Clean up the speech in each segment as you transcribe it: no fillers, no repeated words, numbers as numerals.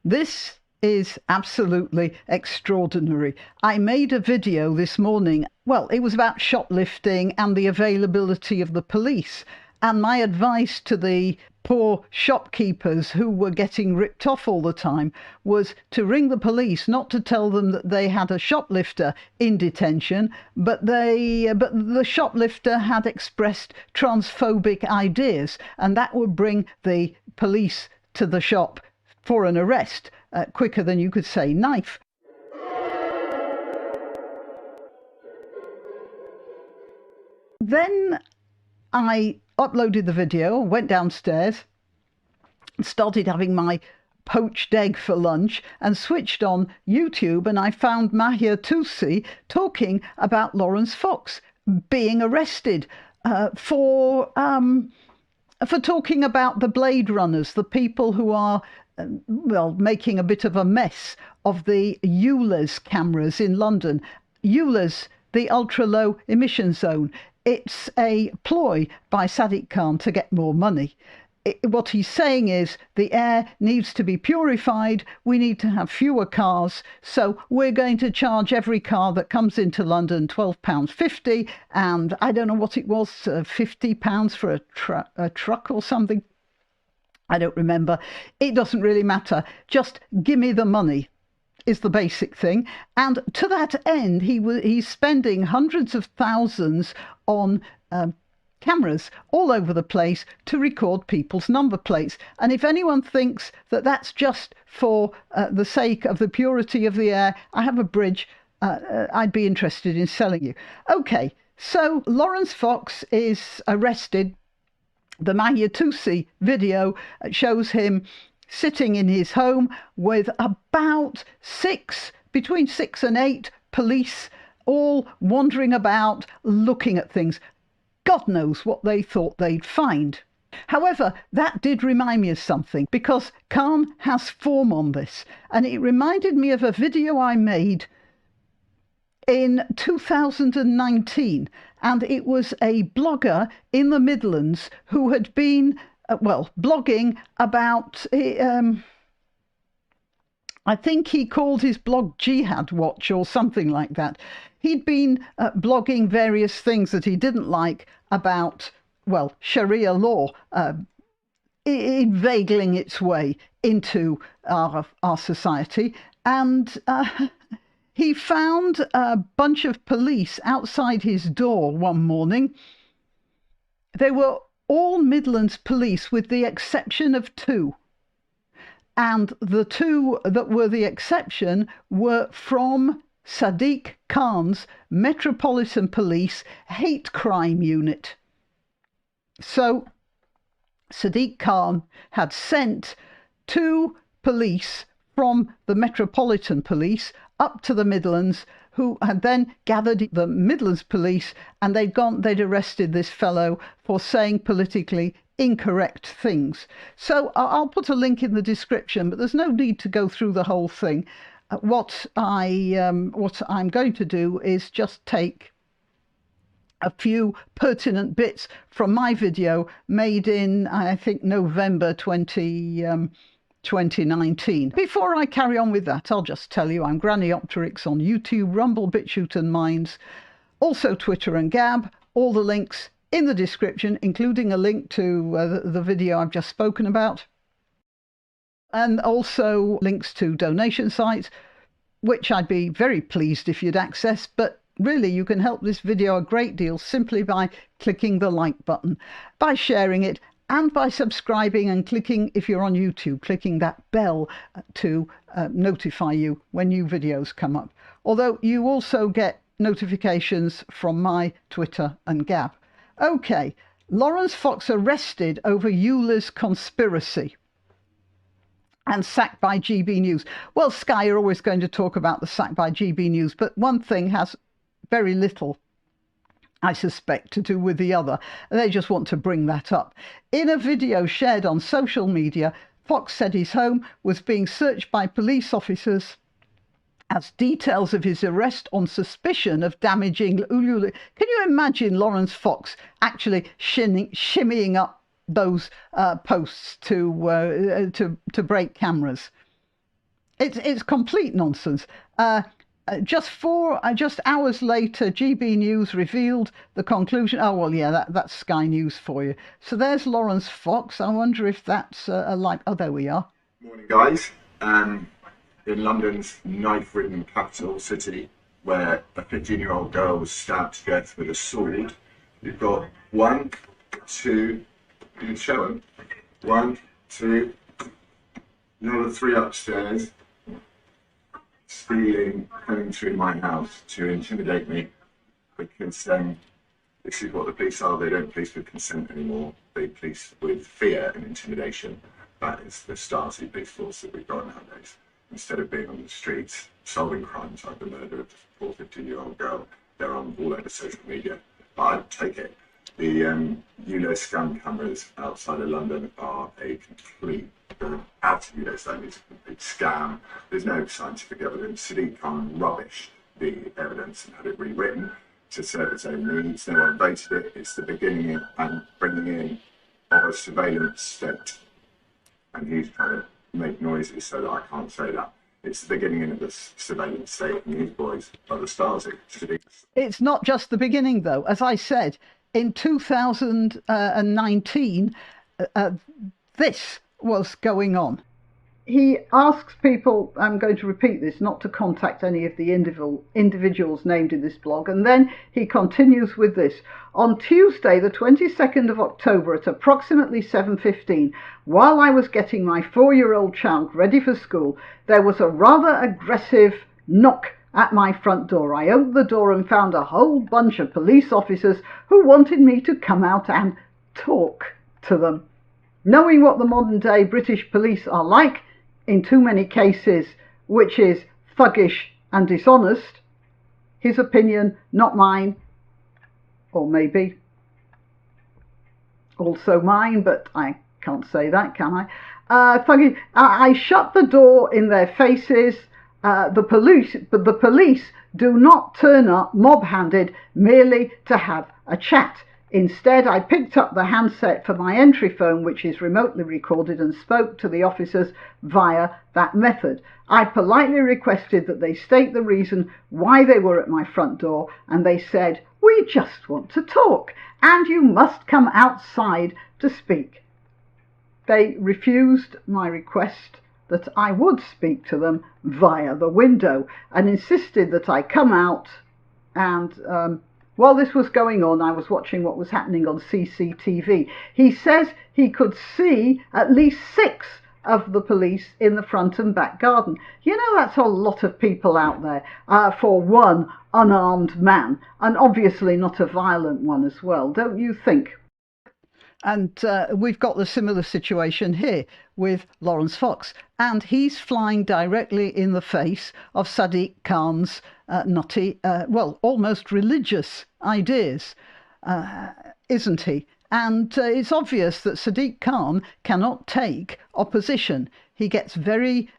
This is absolutely extraordinary. I made a video this morning. Well, it was about shoplifting and the availability of the police. And my advice to the poor shopkeepers who were getting ripped off all the time was to ring the police, not to tell them that they had a shoplifter in detention, but the shoplifter had expressed transphobic ideas, and that would bring the police to the shop for an arrest quicker than you could say knife. Then I uploaded the video, went downstairs, started having my poached egg for lunch and switched on YouTube, and I found Mahia Tusi talking about Laurence Fox being arrested for talking about the Blade Runners, the people who are making a bit of a mess of the ULEZ cameras in London. ULEZ, the ultra low emission zone. It's a ploy by Sadiq Khan to get more money. What he's saying is the air needs to be purified, we need to have fewer cars, so we're going to charge every car that comes into London £12.50, and I don't know what it was, £50 for a truck or something. I don't remember. It doesn't really matter. Just give me the money is the basic thing. And to that end, he's spending hundreds of thousands on cameras all over the place to record people's number plates. And if anyone thinks that that's just for the sake of the purity of the air, I have a bridge I'd be interested in selling you. Okay, so Laurence Fox is arrested. The Mahia Tusi video shows him sitting in his home with about between 6 and 8 police, all wandering about, looking at things. God knows what they thought they'd find. However, that did remind me of something, because Khan has form on this, and it reminded me of a video I made in 2019, and it was a blogger in the Midlands who had been blogging about, I think he called his blog Jihad Watch or something like that. He'd been blogging various things that he didn't like about, Sharia law, inveigling its way into our society. And he found a bunch of police outside his door one morning. They were all Midlands police with the exception of 2. And the 2 that were the exception were from Sadiq Khan's Metropolitan Police Hate Crime Unit. So Sadiq Khan had sent 2 police from the Metropolitan Police up to the Midlands, who had then gathered the Midlands police, and they'd arrested this fellow for saying politically incorrect things. So I'll put a link in the description, but there's no need to go through the whole thing. What I'm going to do is just take a few pertinent bits from my video made in, I think, November 2019. Before I carry on with that, I'll just tell you I'm granniopteryx on YouTube, Rumble, BitChute and Minds, also Twitter and Gab. All the links in the description, including a link to the video I've just spoken about, and also links to donation sites, which I'd be very pleased if you'd access. But really, you can help this video a great deal simply by clicking the like button, by sharing it, and by subscribing and clicking, if you're on YouTube, clicking that bell to notify you when new videos come up. Although you also get notifications from my Twitter and Gab. Okay, Laurence Fox arrested over Euler's conspiracy and sacked by GB News. Well, Sky are always going to talk about the sack by GB News, but one thing has very little, I suspect, to do with the other. They just want to bring that up. In a video shared on social media, Fox said his home was being searched by police officers as details of his arrest on suspicion of damaging Ululu. Can you imagine Laurence Fox actually shimmying up those posts to break cameras? It's complete nonsense. Just hours later, GB News revealed the conclusion. Oh well, yeah, that's Sky News for you. So there's Laurence Fox. I wonder if that's a like. Oh, there we are. Morning, guys. In London's knife-ridden capital city, where a 15-year-old girl was stabbed to death with a sword, you've got 1, 2. You can show them. 1, 2. Another 3 upstairs. Stealing, coming through my house to intimidate me, because this is what the police are. They don't police with consent anymore. They police with fear and intimidation. That is the Stasi police force that we've got nowadays. Instead of being on the streets solving crimes like the murder of the poor 15-year-old girl, they're on all over social media. But I take it. The ULO scam cameras outside of London are a complete out of ULO zone. It's a complete scam. There's no scientific evidence. Sadiq rubbish the evidence and had it rewritten to serve its own needs. No one voted it. It's the beginning and bringing in of a surveillance state. And he's trying to make noises so that I can't say that. It's the beginning of this surveillance state, and these boys are the Stasi. It's not just the beginning, though. As I said, in 2019, this was going on. He asks people, I'm going to repeat this, not to contact any of the individuals named in this blog, and then he continues with this. On Tuesday, the 22nd of October at approximately 7:15, while I was getting my 4-year-old child ready for school, there was a rather aggressive knock at my front door. I opened the door and found a whole bunch of police officers who wanted me to come out and talk to them. Knowing what the modern day British police are like, in too many cases, which is thuggish and dishonest, his opinion, not mine, or maybe also mine, but I can't say that, can I? Thuggish. I shut the door in their faces. The police do not turn up mob-handed merely to have a chat. Instead, I picked up the handset for my entry phone, which is remotely recorded, and spoke to the officers via that method. I politely requested that they state the reason why they were at my front door, and they said, "We just want to talk, and you must come outside to speak." They refused my request that I would speak to them via the window, and insisted that I come out. And while this was going on, I was watching what was happening on CCTV. He says he could see at least 6 of the police in the front and back garden. You know, that's a lot of people out there for one unarmed man, and obviously not a violent one as well, don't you think? And we've got the similar situation here with Laurence Fox, and he's flying directly in the face of Sadiq Khan's nutty, almost religious ideas, isn't he? And it's obvious that Sadiq Khan cannot take opposition. He gets very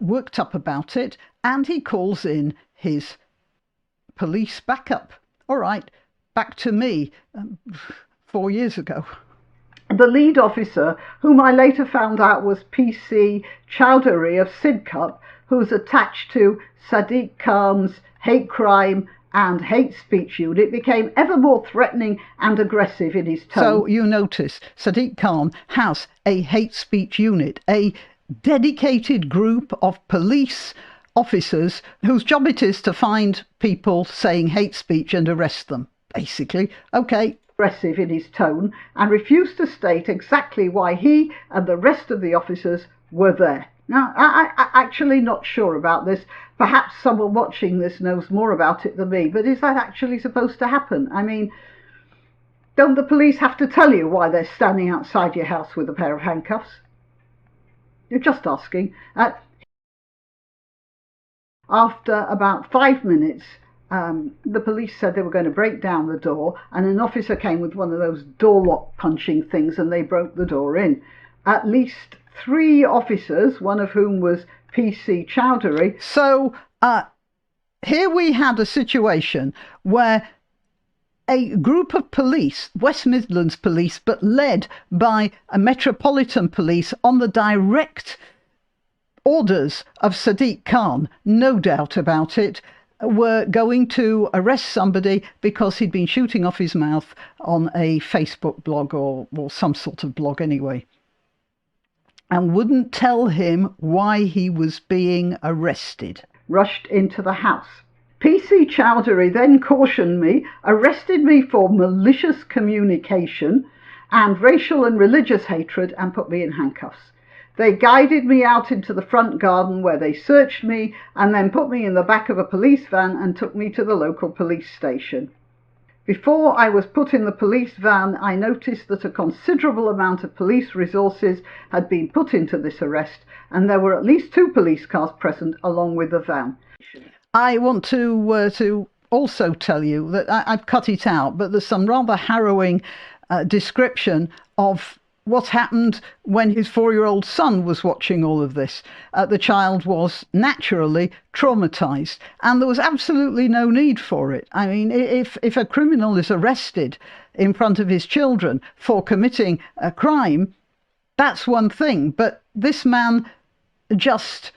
worked up about it, and he calls in his police backup. All right, back to me 4 years ago. The lead officer, whom I later found out was PC Chowdhury of Sidcup, who's attached to Sadiq Khan's hate crime and hate speech unit, became ever more threatening and aggressive in his tone. So you notice Sadiq Khan has a hate speech unit, a dedicated group of police officers whose job it is to find people saying hate speech and arrest them, basically. Okay. Aggressive in his tone, and refused to state exactly why he and the rest of the officers were there. Now, I'm actually not sure about this. Perhaps someone watching this knows more about it than me, but is that actually supposed to happen? I mean, don't the police have to tell you why they're standing outside your house with a pair of handcuffs? You're just asking. After about 5 minutes, the police said they were going to break down the door, and an officer came with one of those door lock punching things, and they broke the door in. At least 3 officers, one of whom was PC Chowdhury. So here we had a situation where a group of police, West Midlands police, but led by a Metropolitan Police on the direct orders of Sadiq Khan, no doubt about it, were going to arrest somebody because he'd been shooting off his mouth on a Facebook blog or some sort of blog anyway, and wouldn't tell him why he was being arrested. Rushed into the house. PC Chowdhury then cautioned me, arrested me for malicious communication and racial and religious hatred, and put me in handcuffs. They guided me out into the front garden where they searched me and then put me in the back of a police van and took me to the local police station. Before I was put in the police van, I noticed that a considerable amount of police resources had been put into this arrest, and there were at least 2 police cars present along with the van. I want to also tell you that I've cut it out, but there's some rather harrowing description of what happened when his 4-year-old son was watching all of this. The child was naturally traumatized, and there was absolutely no need for it. I mean, if a criminal is arrested in front of his children for committing a crime, that's one thing. But this man just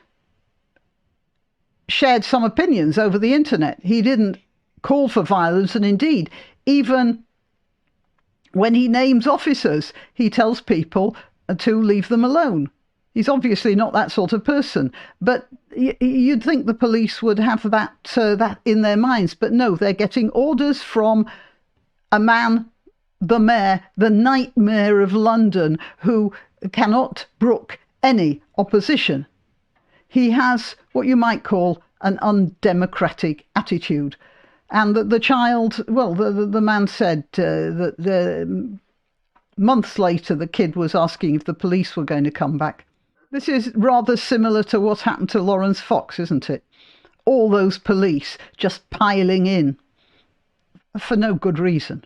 shared some opinions over the internet. He didn't call for violence, and indeed, even when he names officers, he tells people to leave them alone. He's obviously not that sort of person. But you'd think the police would have that in their minds. But no, they're getting orders from a man, the mayor, the nightmare of London, who cannot brook any opposition. He has what you might call an undemocratic attitude. And the child, well, the man said that months later the kid was asking if the police were going to come back. This is rather similar to what happened to Laurence Fox, isn't it? All those police just piling in for no good reason.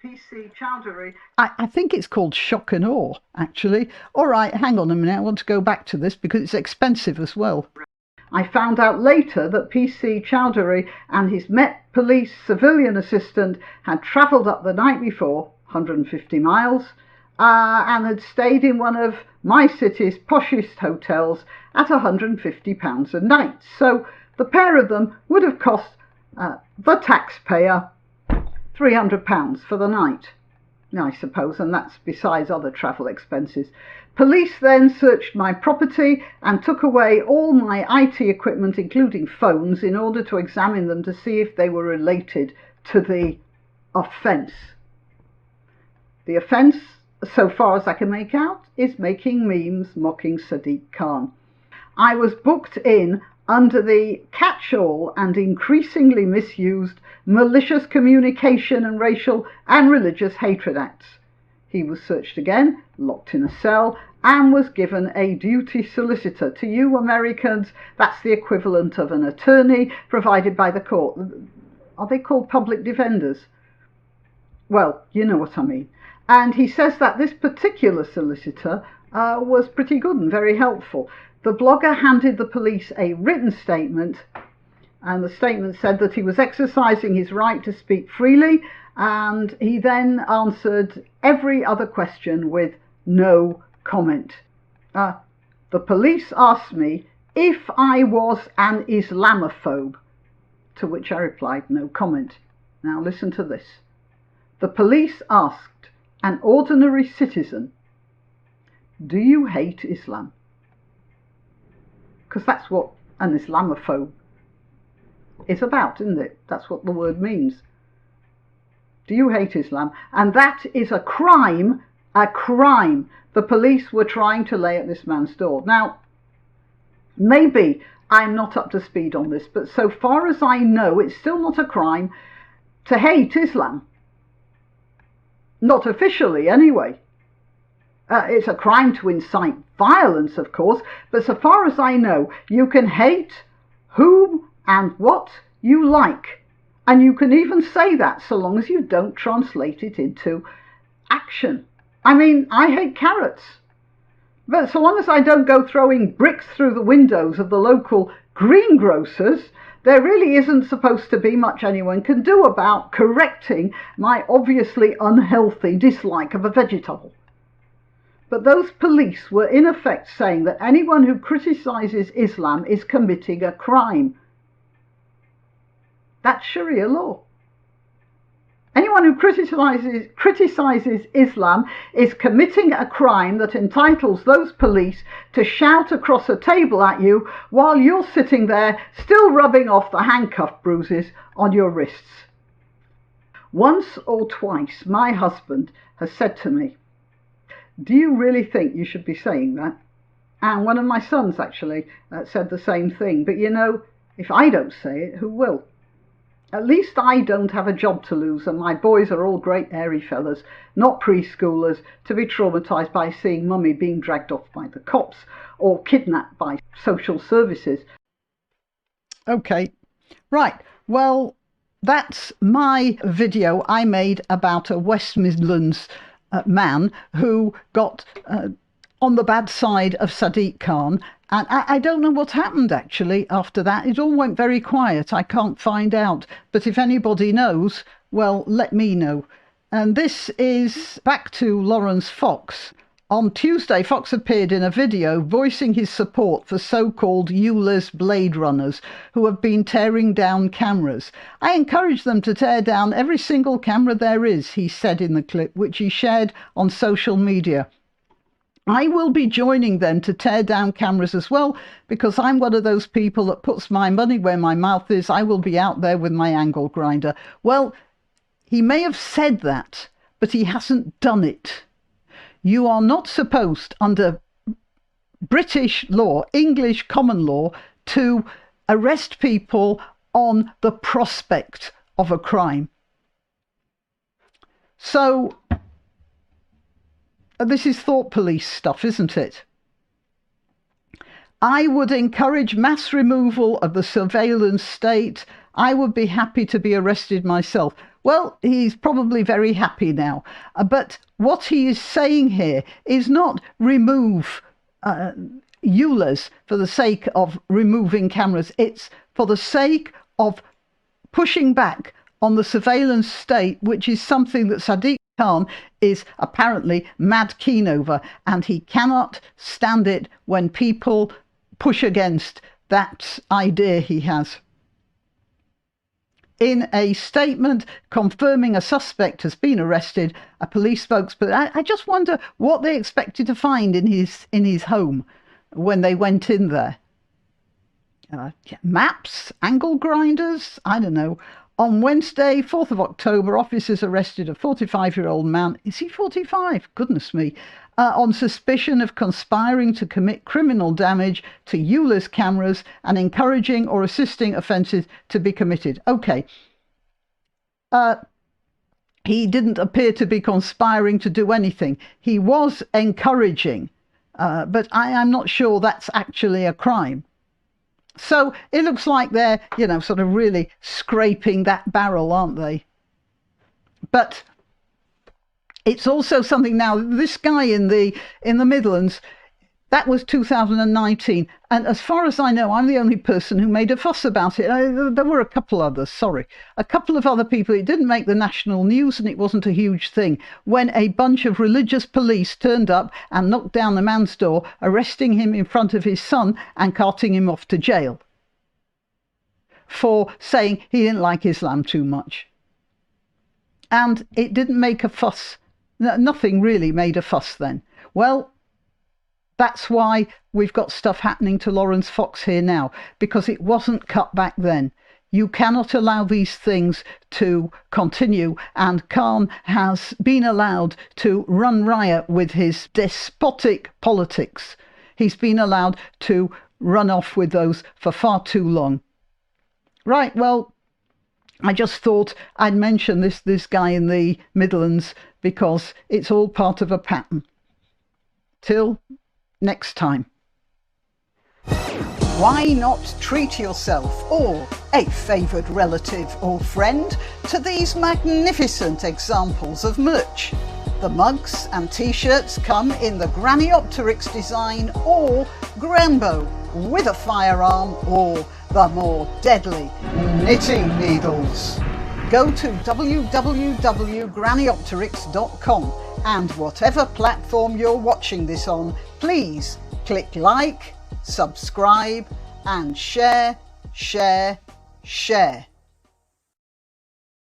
PC Chowdhury. I think it's called shock and awe, actually. All right, hang on a minute. I want to go back to this because it's expensive as well. I found out later that PC Chowdhury and his Met Police civilian assistant had travelled up the night before, 150 miles, and had stayed in one of my city's poshest hotels at £150 a night. So the pair of them would have cost the taxpayer £300 for the night, I suppose, and that's besides other travel expenses. Police then searched my property and took away all my IT equipment, including phones, in order to examine them to see if they were related to the offence. The offence, so far as I can make out, is making memes mocking Sadiq Khan. I was booked in under the catch-all and increasingly misused malicious communication and racial and religious hatred acts. He was searched again, locked in a cell, and was given a duty solicitor. To you Americans, that's the equivalent of an attorney provided by the court. Are they called public defenders? Well, you know what I mean. And he says that this particular solicitor was pretty good and very helpful. The blogger handed the police a written statement, and the statement said that he was exercising his right to speak freely, and he then answered every other question with no comment. The police asked me if I was an Islamophobe, to which I replied no comment. Now listen to this. The police asked an ordinary citizen, "Do you hate Islam?" Because that's what an Islamophobe is about, isn't it? That's what the word means. Do you hate Islam? And that is a crime, the police were trying to lay at this man's door. Now, maybe I'm not up to speed on this, but so far as I know, it's still not a crime to hate Islam. Not officially, anyway. It's a crime to incite violence, of course, but so far as I know, you can hate whom and what you like. And you can even say that so long as you don't translate it into action. I mean, I hate carrots. But so long as I don't go throwing bricks through the windows of the local greengrocers, there really isn't supposed to be much anyone can do about correcting my obviously unhealthy dislike of a vegetable. But those police were in effect saying that anyone who criticises Islam is committing a crime. That's Sharia law. Anyone who criticises Islam is committing a crime that entitles those police to shout across a table at you while you're sitting there still rubbing off the handcuff bruises on your wrists. Once or twice my husband has said to me, "Do you really think you should be saying that?" And one of my sons actually said the same thing. But you know, if I don't say it, who will? At least I don't have a job to lose, and my boys are all great hairy fellas, not preschoolers, to be traumatised by seeing mummy being dragged off by the cops or kidnapped by social services. Okay, right, well, that's my video I made about a West Midlands man who got on the bad side of Sadiq Khan. And I don't know what happened actually after that. It all went very quiet. I can't find out. But if anybody knows, well, let me know. And this is back to Laurence Fox. On Tuesday, Fox appeared in a video voicing his support for so-called ULEZ Blade Runners who have been tearing down cameras. "I encourage them to tear down every single camera there is," he said in the clip, which he shared on social media. "I will be joining them to tear down cameras as well, because I'm one of those people that puts my money where my mouth is. I will be out there with my angle grinder." Well, he may have said that, but he hasn't done it. You are not supposed, under British law, English common law, to arrest people on the prospect of a crime. So this is thought police stuff, isn't it? "I would encourage mass removal of the surveillance state. I would be happy to be arrested myself." Well, he's probably very happy now. But what he is saying here is not remove ULEZ for the sake of removing cameras. It's for the sake of pushing back on the surveillance state, which is something that Sadiq Khan is apparently mad keen over, and he cannot stand it when people push against that idea he has. In a statement confirming a suspect has been arrested, a police spokesperson, I just wonder what they expected to find in his home when they went in there. Maps, angle grinders, I don't know. On Wednesday, 4th of October, officers arrested a 45-year-old man. Is he 45? Goodness me. On suspicion of conspiring to commit criminal damage to ULEZ cameras and encouraging or assisting offences to be committed. Okay. He didn't appear to be conspiring to do anything. He was encouraging, but I'm not sure that's actually a crime. So it looks like they're, sort of really scraping that barrel, aren't they? But it's also something now, this guy in the Midlands, that was 2019. And as far as I know, I'm the only person who made a fuss about it. There were a couple others, sorry. A couple of other people. It didn't make the national news and it wasn't a huge thing. When a bunch of religious police turned up and knocked down the man's door, arresting him in front of his son and carting him off to jail for saying he didn't like Islam too much. And it didn't make a fuss. Nothing really made a fuss then. Well, that's why we've got stuff happening to Laurence Fox here now, because it wasn't cut back then. You cannot allow these things to continue, and Khan has been allowed to run riot with his despotic politics. He's been allowed to run off with those for far too long. Right, well, I just thought I'd mention this guy in the Midlands because it's all part of a pattern. Till next time. Why not treat yourself or a favoured relative or friend to these magnificent examples of merch? The mugs and t-shirts come in the granniopteryx design or Granbo with a firearm or the more deadly knitting needles. Go to www.granniopteryx.com and whatever platform you're watching this on, please click like, subscribe and share, share, share.